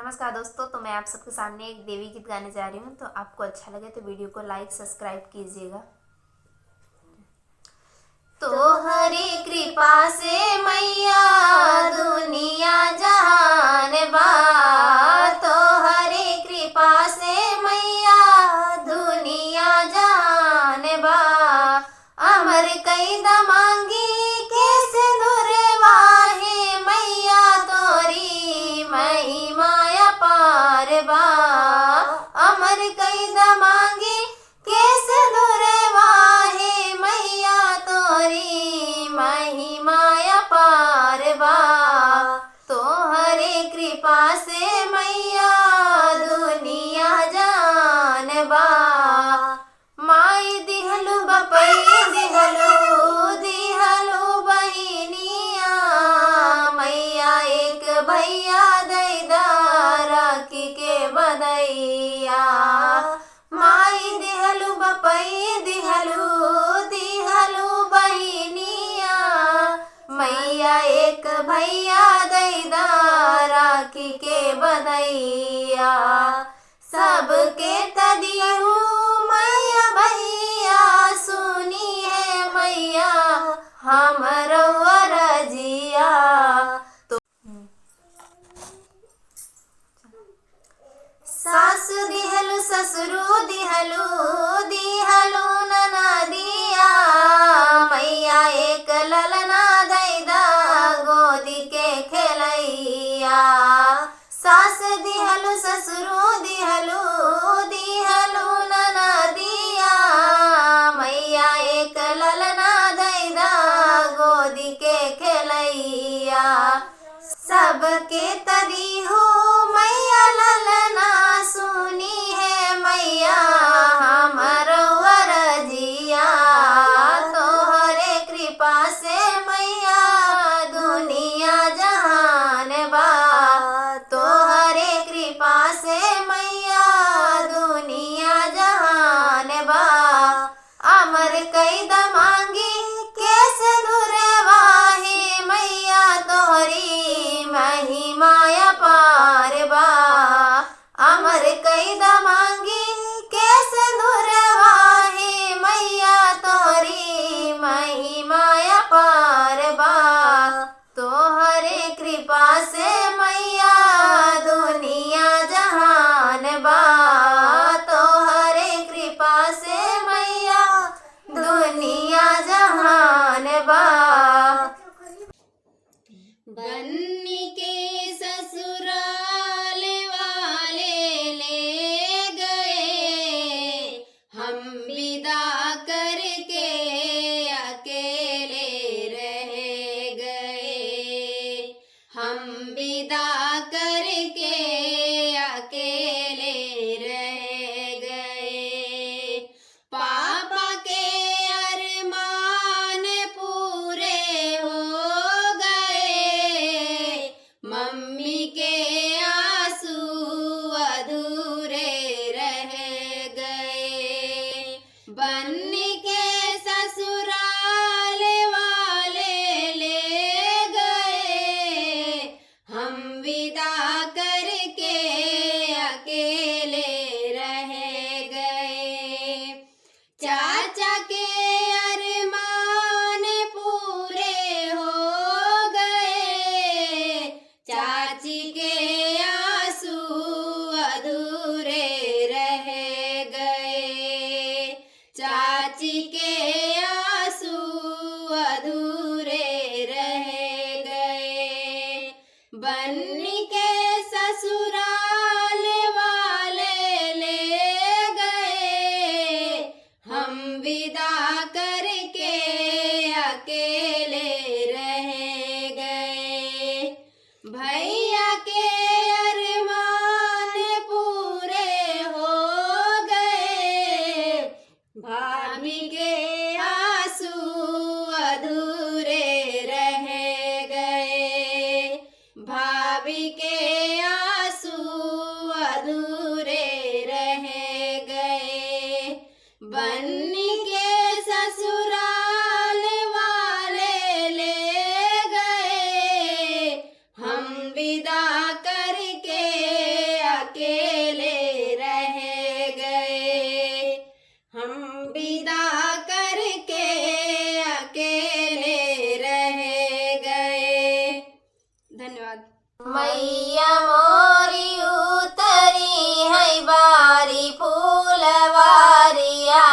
नमस्कार दोस्तों, तो मैं आप सबके सामने एक देवी गीत गाने जा रही हूँ। तो आपको अच्छा लगे तो वीडियो को लाइक सब्सक्राइब कीजिएगा। तो हरी कृपा से मैया दुनिया जहान बा, तो हरी कृपा से मैया दुनिया जहान बा। अमर कई दमांगी कैसे दुर्वाहे मैया तोरी महिमा अपार बा। अमर कई दमांगी कैसे दुर्वाहे मैया तोरी महिमा अपार बा। तो हरे कृपा से मैया दुनिया जान बा। माई दिहलु बपई दिहलु बहिनिया मैया एक भैया दैदा राखी के बदैया। माई दिहलु बपई दिहलु बहिनिया मैया एक भैया दैदा राखी के बदैया। सबके तदियू मैया भैया सुनी है मैया हमरो रजिया। सासु दिहलु ससुरु दिहलु ननदिया मैया एक ललना दैदा गोदी के खेलैया। सास दिहलु ससुरु दिहलु ननदिया मैया एक ललना दैदा गोदी के खेलैया। सबके तरी हो मैया ललना सुनी है मैया हमरो रजिया। तोहरे कृपा से मैया दुनिया जहान बा। तोहरे कृपा से मैया दुनिया जहान बा। अमर कई दमांगी कैसे दुर्वाहे मैया तोहरी महिमा अपार बा। अमर कई दमांगी कैसे दुर्वाहे मैया तोहरी महिमा अपार बा। तोहरे कृपा से मैया दुनिया जहान बा। तोहरे कृपा से मैया दुनिया जहान बा। बन्नी के ससुराल वाले ले गए, हम विदा करके अकेले रह गए। हम विदा करके अकेले रह गए। पापा के अरमान पूरे हो गए, मम्मी के आंसू अधूरे रह गए। बन्नी के ससुराल वाले ले गए, हम विदा करके अकेले रह गए। चाचा के अरमान पूरे हो गए, चाची के आंसू अधूरे रह गए। अकेले रह गए, हम विदा करके अकेले रह गए। धन्यवाद। मैया मोरी उतरी है बारी फूलवारिया,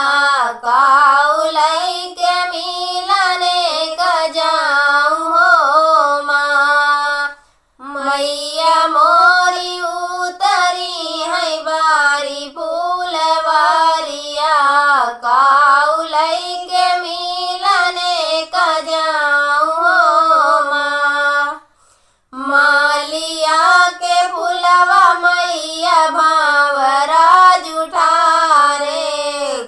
काउलाई के मिलने का जाऊं हो माँ। मैया मोरी उतरी है बारी फूलवारिया, काउलाई के मिलने का जाऊं हो माँ। मालिया के फुलवा मैया भावरा जुठारे,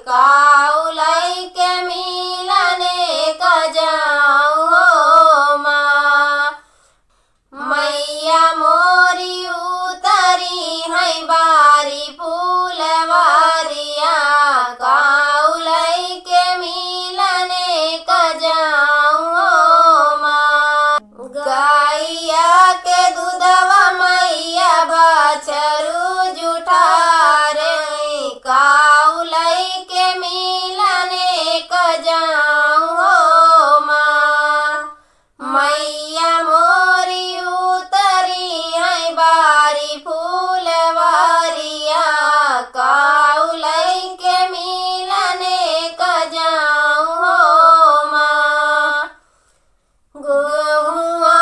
काउलाई के मिलने का जाऊं हो माँ। मैया मोरी उतरी है बारी फूलवारिया, काउलाई के मिलने का जाऊं हो माँ। गाइया के दूधवा मैया बछरू जुठारे, काउलाई के मिलने का जाऊं हो माँ। मैया मोरी उतरी है बारी फूलवारिया, काउलाई के मिलने का जाऊं हो माँ। गोहुआ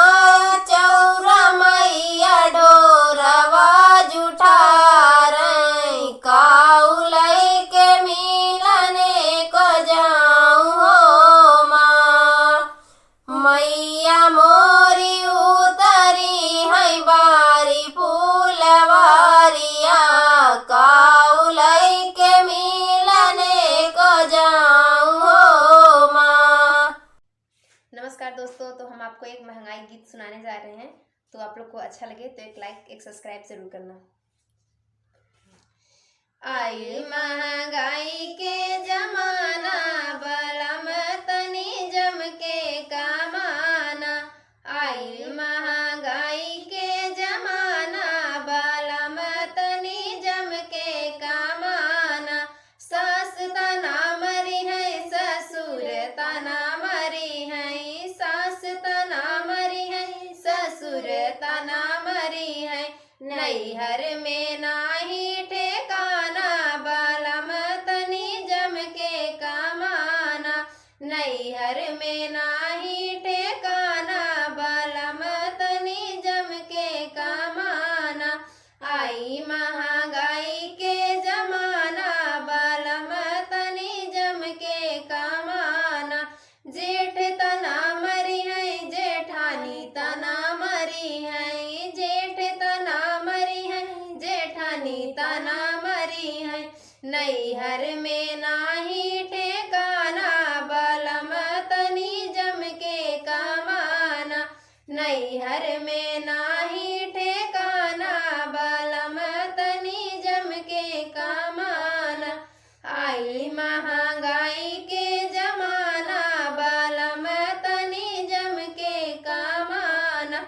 चौरा मैया डोरवा जुठारे, काउलाई के मिलने का जाऊं हो माँ। मैया मोरी उतरी है बारी फूलवारिया, काउलाई के मिलने का जाऊं हो माँ। नमस्कार दोस्तों, तो हम आपको एक महंगाई गीत सुनाने जा रहे हैं। तो आप लोग को अच्छा लगे तो एक लाइक एक सब्सक्राइब जरूर करना। आई महंगाई के जमाना, बलम तनी जम के कमाना। आई महंगाई के जमाना, बलम तनी जम के कमाना। सास तना मरी है, ससुर तना मरी है, सास तना मरी है, ससुर तना मरी है। नैहर में नाही ठेकाना, बलम तनी जम के कमाना। नैहर में नाही ठेकाना, बलम तनी जम के कमाना। आई महंगाई के जमाना, बलम तनी जम के कमाना। जेठ तना मरी है, जेठानी तना मरी है, जेठ तना मरी है, जेठानी तना मरी है। नैहर में नाही ठेकाना, बलम तनी जम के कमाना। नैहर में नाही ठेकाना, बलम तनी जम के कमाना। आई महंगाई के जमाना, बलम तनी जम के कमाना।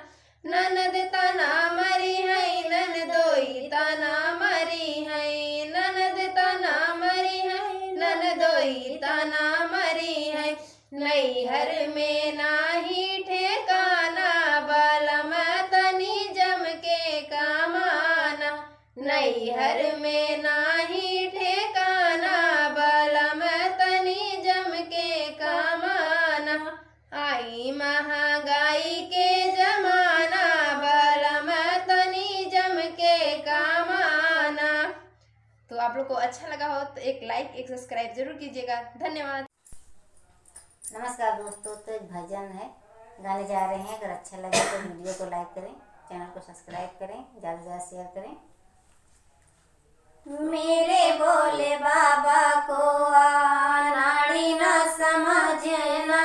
ननद तना मरी है, ननदोई तना मरी है, ननद तना मरी है, ननदोई तना मरी है। नैहर में नाही ठेकाना, बलम तनी जम के कमाना। नैहर में नाही ठेकाना, बलम तनी जम के कमाना। आई महंगाई के जमाना, बलम तनी जम के कमाना। तो आप लोग को अच्छा लगा हो तो एक लाइक एक सब्सक्राइब जरूर कीजिएगा। धन्यवाद। नमस्कार दोस्तों, तो एक भजन है गाने जा रहे हैं। अगर अच्छा लगे तो वीडियो को लाइक करें, चैनल को सब्सक्राइब करें, ज़्यादा से ज़्यादा शेयर करें। मेरे भोले बाबा को नाड़ी न समझना,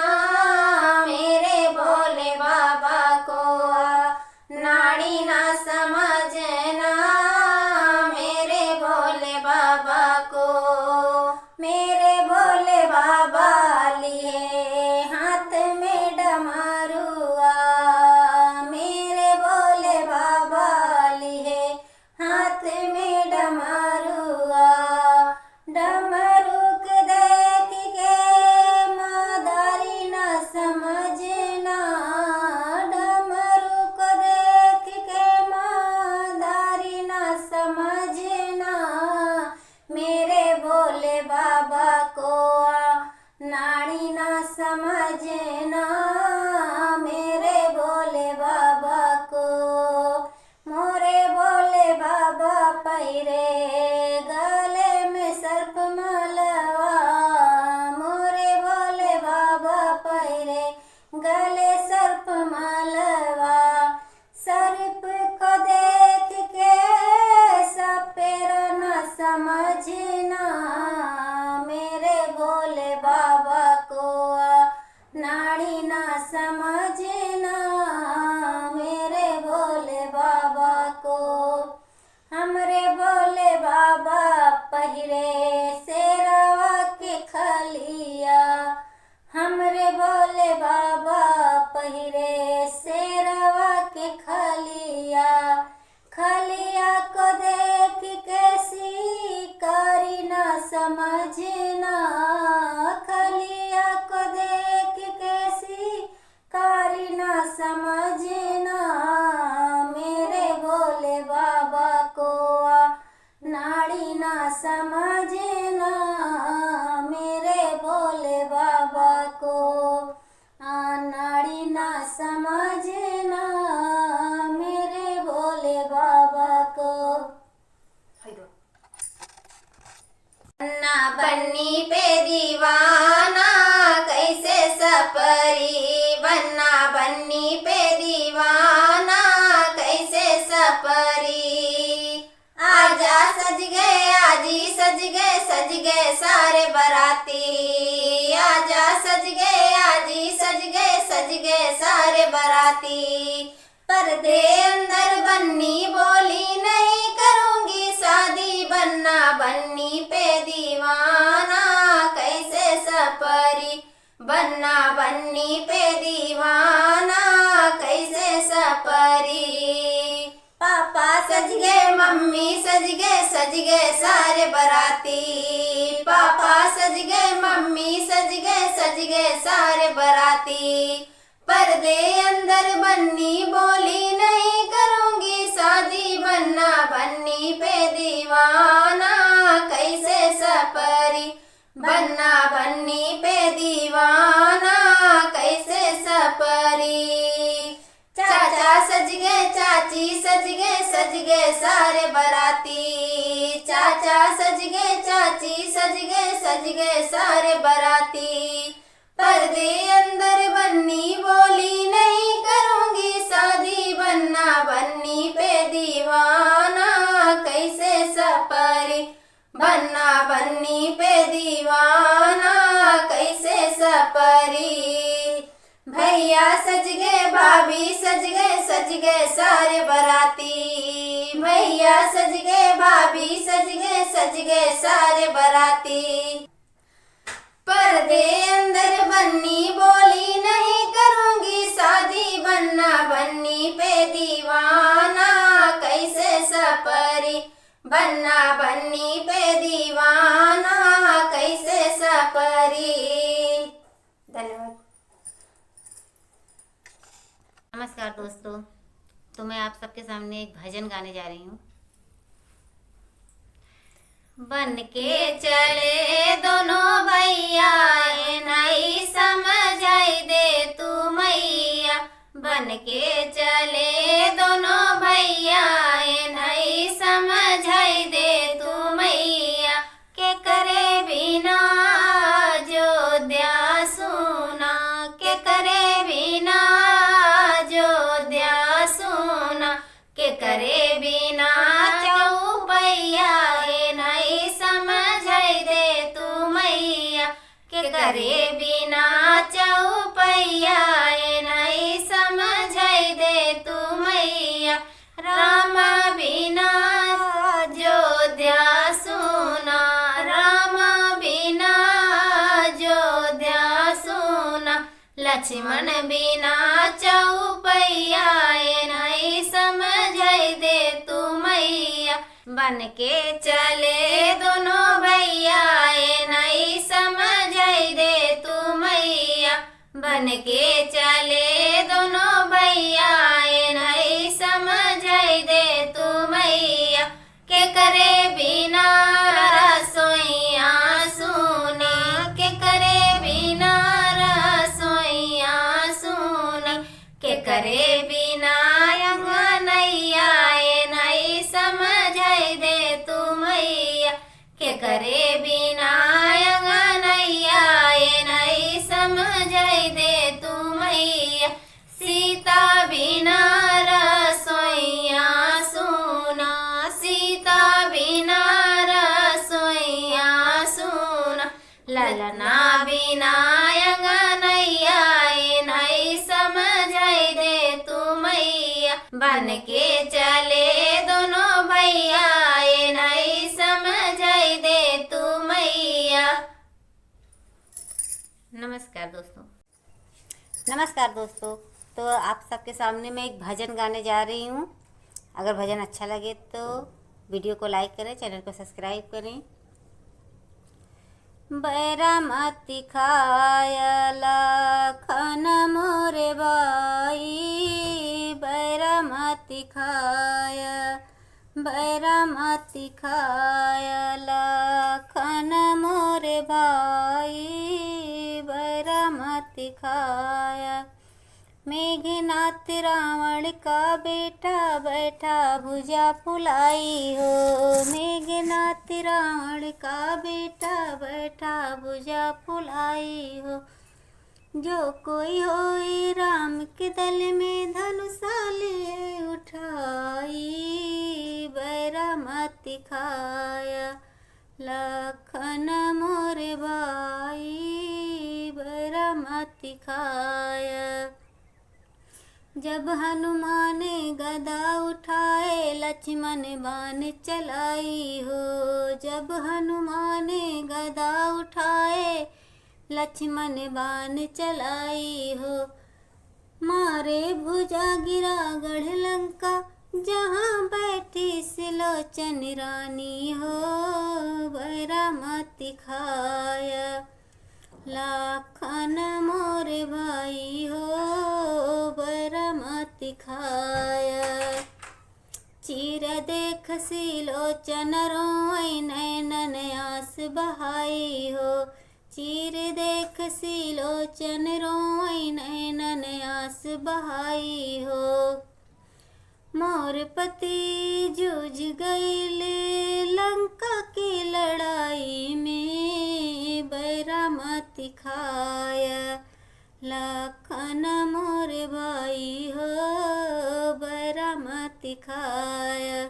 मेरे भोले बाबा को नाड़ी न समझना, मेरे भोले बाबा को। मेरे भोले बाबा लिए हाथ में डमरुआ, मेरे भोले बाबा लिए हाथ में पहिरे गले में सर्प मालवा, मोरे भोले बाबा पहिरे गले सर्प मालवा। सर्प को देख के सपेरा न समझना, मेरे भोले बाबा को नाड़ी न समझना, मेरे भोले बाबा को। हमरे भोले बाबा पहिरे शेरवा के खलिया, हमरे भोले बाबा पहिरे शेरवा के खलिया। खलिया को देख के शिकारी न समझना, खलिया को देख के शिकारी न समझना, मेरे भोले बाबा को नाड़ी न समझना, मेरे भोले बाबा को नाड़ी न समझना, मेरे भोले बाबा को। बन्ना बन्नी पे दीवाना कैसे सपरी, बन्ना बन्नी पे दीवाना कैसे सपरी। आजा सज गए आजी सज गए सारे बराती, आजा सज गए आजी सज गए सारे बराती। पर्दे अंदर बन्नी बोली नहीं करूंगी शादी, बन्ना बन्नी पे दीवाना कैसे सपरी, बन्ना बन्नी पे दीवाना कैसे सपरी। पापा सज गए मम्मी सज गए सारे बराती, पापा सज गए मम्मी सज गए सारे बराती। पर्दे अंदर बन्नी बोली नहीं करूंगी शादी, बन्ना बन्नी पे दीवाना कैसे सपरी, बन्ना बन्नी पे दीवाना कैसे सपरी। चाचा सज गए चाची सज गए सारे बराती, चाचा सज गए चाची सज गए सारे बराती। पर्दे अंदर बन्नी बोली नहीं करूंगी शादी, बन्ना बन्नी पे दीवाना कैसे सपरी, बन्ना बन्नी पे दीवाना कैसे सपरी। भैया सज गए भाभी सज गए सारे बराती, भैया सज गए भाभी सज गए सारे बराती। पर्दे अंदर बन्नी बोली नहीं करूंगी शादी, बन्ना बन्नी पे दीवाना कैसे सपरी, बन्ना बन्नी पे दीवाना कैसे सपरी। धन्यवाद। नमस्कार दोस्तों, तो मैं आप सबके सामने एक भजन गाने जा रही हूँ। बन के चले दोनों भैया नहीं समझाई दे तू मैया, बन के चले दोनों भैया नहीं समझाई दे तू मैया। के करे बिना जो द्या सुना, के करे बिना जो द्या सुना, के करे बिना चौपैया नहीं समझाई दे तू मैया। के करे बिना चौपैया नहीं समझाई दे तू मैया। राम बिना जो द्या सुना, राम बिना जो द्या सुना, लक्ष्मण बिना चौपैया नहीं समझाई दे तू मैया। बन के चले दोनों भैया नहीं समझाई दे तू मैया, बन के चले दोनों भैया नहीं समझाई दे तू मैया। के करे बिना रसोइया सुनी, के करे बिना रसोइया सुनी, के करे बिना अंगनैया नहीं समझाई दे ललना बिना अंगनैया नहीं समझाई दे तू मैया बन के चले दोनों भैया नहीं समझाई दे तू मैया। नमस्कार दोस्तों, तो आप सबके सामने मैं एक भजन गाने जा रही हूँ। अगर भजन अच्छा लगे तो वीडियो को लाइक करें, चैनल को सब्सक्राइब करें। बैरामती खायला खन मोरे बाई, बैरामती खायला खन मोरे भाई, बैरामती खाया। मेघनाथ रावण का बेटा बैठा भुजा फुलाई हो, मेघनाथ रावण का बेटा बैठा भुजा फुलाई हो। जो कोई होए राम के दल में धनुषा ले उठाई, बैरामती खाया लखन मोरे भाई, बैरामती खाया। जब हनुमान गदा उठाए लक्ष्मण बाण चलाई हो, जब हनुमान गदा उठाए लक्ष्मण बाण चलाई हो। मारे भुजा गिरा गढ़ लंका जहाँ बैठी सिलोचन रानी हो, बैरामती खाया लाखन मोरे भाई हो, बैरामती खाया। चीर देख सिलोचन रोई नैनन आस बहाई हो, चीर देख सिलोचन रोई नैनन आस बहाई हो। मोर पति जूझ गईले लंका की लड़ाई में, बैरामती खाया लखन मोरे भाई हो, बैरामती खाया।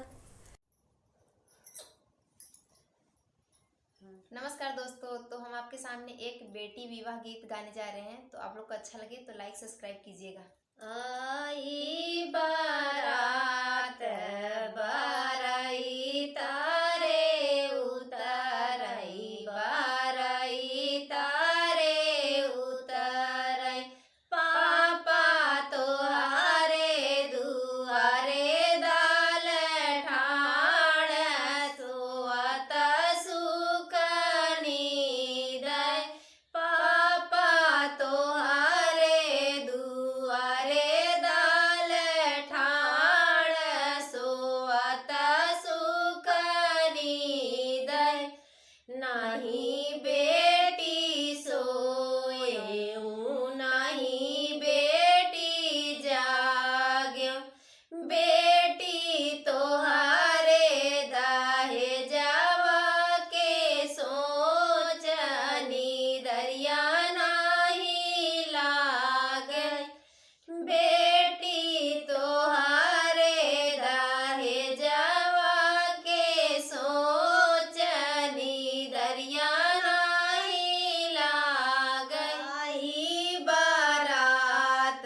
नमस्कार दोस्तों, तो हम आपके सामने एक बेटी विवाह गीत गाने जा रहे हैं। तो आप लोग को अच्छा लगे तो लाइक सब्सक्राइब कीजिएगा। आई बारात बाराई तारे उतरई, बाराई तारे उतरई। पापा तोहारे दुआरे दाल ठाण सोवत सुख नीदय। पापा तोहारे दुआरे दाल ठाण सोवत सुख नीदय। नाही बेटी सोएऊ नाही बेटी जाग्यो, बेटी तोहारे दाहे जावा के सोचनी दरिया नाही लागे। बेटी तोहारे दाहे जावा के सोचनी दरिया नाही लागे। आई बारात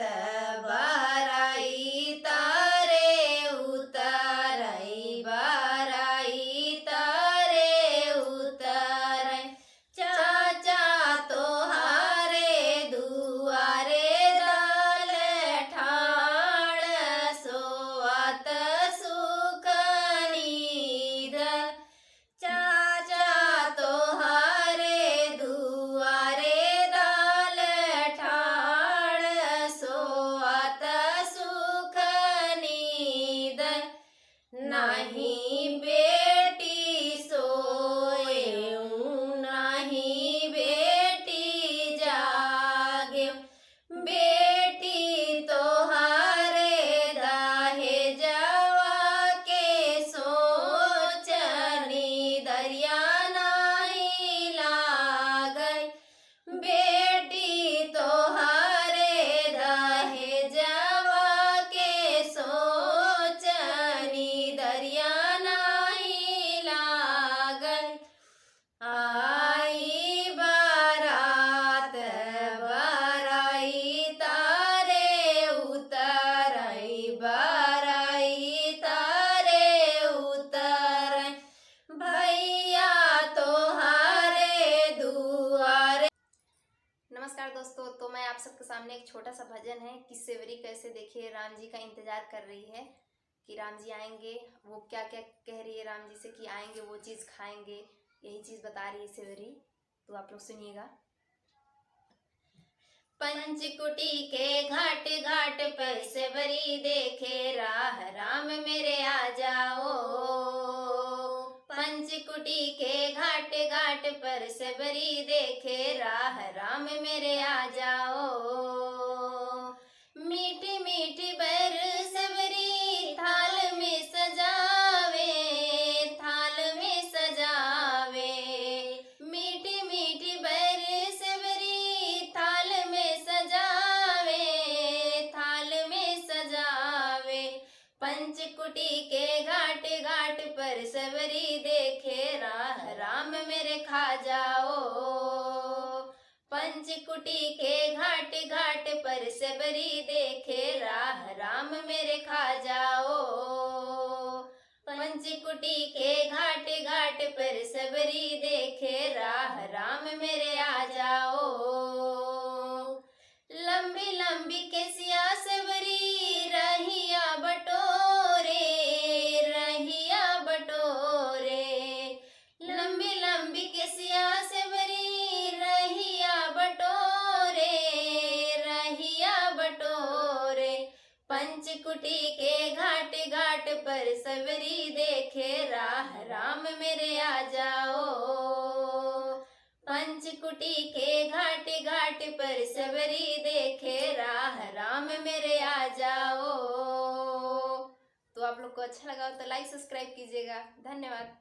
बाराई तारे उतरई, बाराई तारे उतरई। चाचा तोहारे दुआरे दाल ठाण सोवत सुख नीदय। चाचा तोहारे दुआरे दाल ठाण सोवत सुख नीदय। नाही बेटी सोएऊ नाही बेटी जाग्यो, बेटी तोहारे दाहे जावा के सोचनी दरिया नाही लागय। बेटी तोहारे दाहे जावा के सोचनी दरिया नाही आप सबके सामने एक छोटा सा भजन है कि सेवरी कैसे देखिए राम जी का इंतजार कर रही है कि राम जी आएंगे, वो क्या क्या कह रही है राम जी से कि आएंगे वो चीज़ खाएंगे, यही चीज़ बता रही है सेवरी। तो आप लोग सुनिएगा। पंचकुटी के घाट घाट पर सेवरी देखे राह, राम मेरे आ जाओ। पंचकुटी के घाट घाट पर सेवरी देखे राह, राम मेरे आ जाओ। मीठी मीठी बर सेवरी थाल में सजावे, थाल में सजावे। मीठी मीठी बर सेवरी थाल में सजावे, थाल में सजावे। पंचकुटी के घाट घाट पर सेवरी देखे राह, राम मेरे खा जाओ। पंचकुटी के घाट घाट पर सेवरी देखे राह, राम मेरे खा जाओ। पंचकुटी के घाट घाट पर सेवरी देखे राह, राम मेरे आ जाओ। लंबी लंबी केसिया सेवरी रहिया बटोरे, रहिया बटोरे। लंबी लंबी केसिया सेवरी रहिया बटोरे, रहिया बटोरे। पंचकुटी के घाट घाट पर सेवरी देखे राह, राम मेरे आ जाओ। पंचकुटी के घाट घाट पर सेवरी देखे राह, राम मेरे आ जाओ। तो आप लोग को अच्छा लगा हो तो लाइक सब्सक्राइब कीजिएगा। धन्यवाद।